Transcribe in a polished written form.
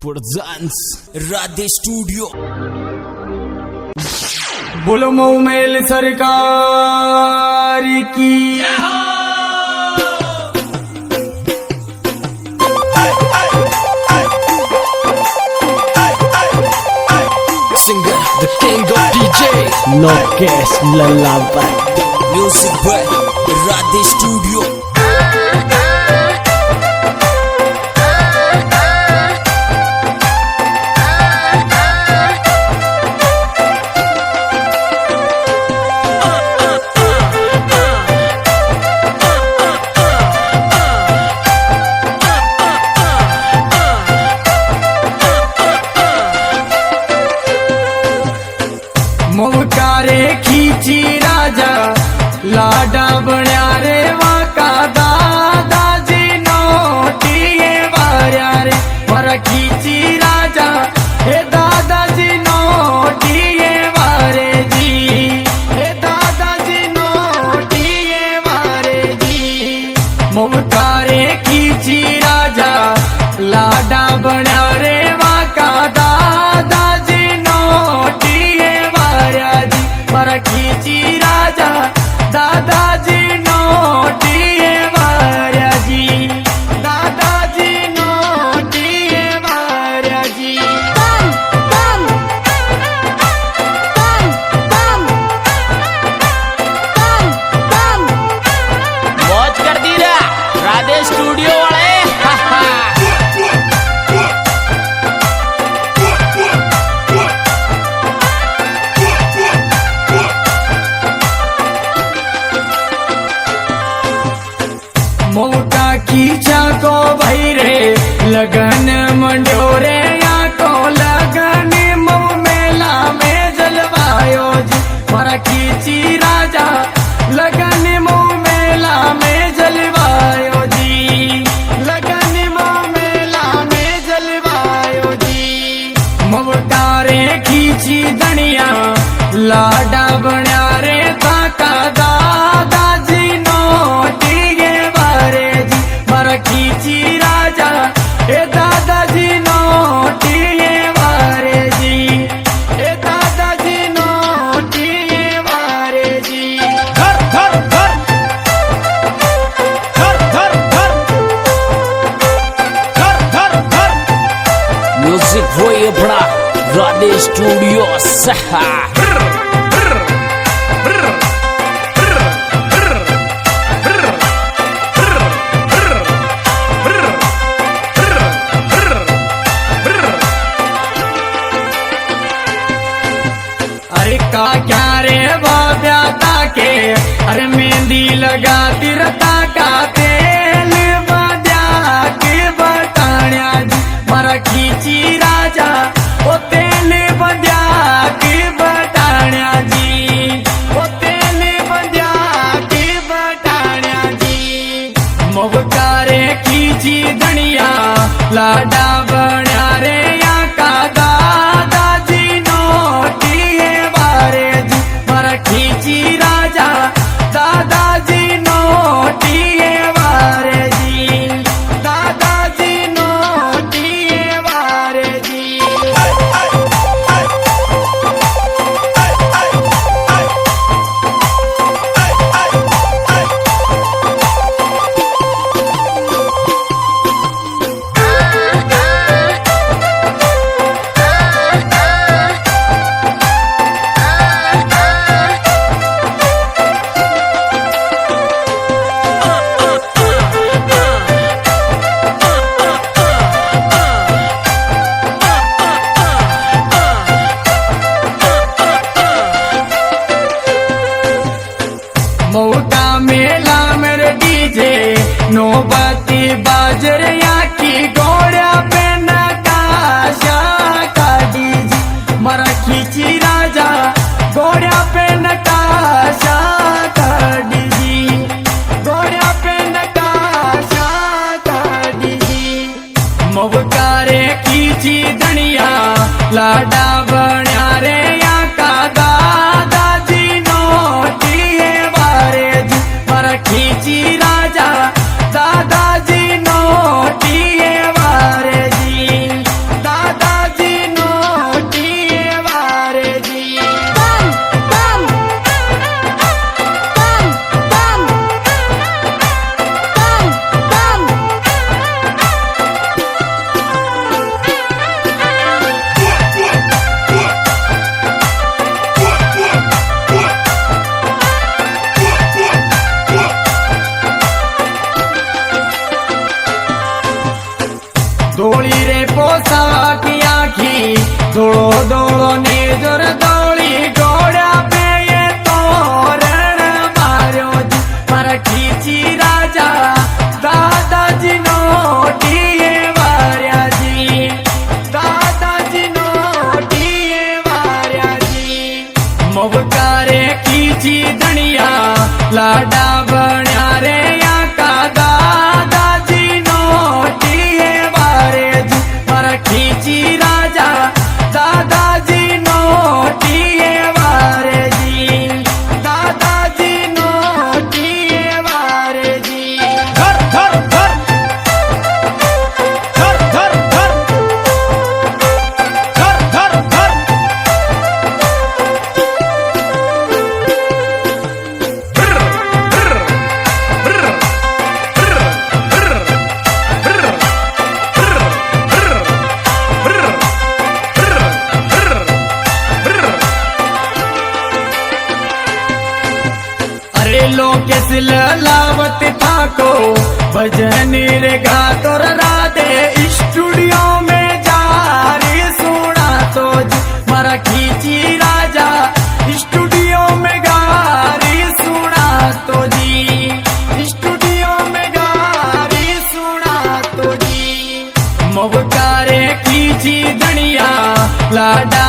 presents Radhe studio. बोलो मोमेल सरकार की Singer the king of DJ Lokesh लल्लाबाई music by राधे स्टूडियो। मोकारे खींची राजा लाडा बन्या रे वाका दादाजी नोटिए वार्या रे मारा खींची राजा हे दादाजी नोटिए वारे जी हे दादाजी नोटिए वारे जी मोकारे खींची राजा लाडा बन्या रे वाका दादाजी नोटिए वार्या जी मारा खींची राजा दादाजी नोटिए वार्या जी दादाजी नोटिए वार्या जी Bam, bam, bam, bam, bam, bam. मौज कर दी रे राधे स्टूडियो वाले। मोटा खींचा को भाई रे लगन मंडोरे या को लगन मऊ मेला में जलवायो जी मारा खींची राजा लगन मऊ मेला में जलवायो जी लगन मऊ मेला में जलवायो जी मोटारे खींची धनिया लाडा बन्या रे ताका दादाजी नोटिए वारे जी मारा खींची राजा हे दादाजी नोटिए वारे जी हे दादाजी नोटिए वारे जी धर धर धर धर धर धर धर धर धर music boy अपना राधे स्टूडियो सहा। अरे का क्या रे बाब्या ताके अरे मेहंदी लगा तिरता का तेल बद्या के बताण्या जी मारा खींची राजा ओ तेल बद्या के बताण्या जी ओ तेल बद्या के बताण्या जी मोबकारे खींची धनिया लाडा बन्या रे या का दादाजी नोटिए वारे जी मारा खींची राजा दादाजी नोटिए वारे जी दादाजी नोटिए वारे जी साकी आखी धोड़ो धोड़ो ने जोर दौड़ी घोड़ा पे ये तोरण मार्यो जी मारा खींची राजा दादाजी नो टीए वार्या जी दादाजी नो टीए वार्या जी मोबकारे खींची धनिया लाडा बन्या रे आका दादाजी नो टीए वारे जी मारा खींची राजा दादाजी नो टीए वारे जी दादाजी नो टीए वारे जी धर धर धर धर धर धर धर धर धर अरे लोकेश ललावत ठाको भजन रे गातो राधे स्टूडियो में जा रे सुना तो जी मारा खींची राजा स्टूडियो में गा रे सुना तो जी स्टूडियो में गा रे सुना तो जी मोबकारे खींची धनिया लाडा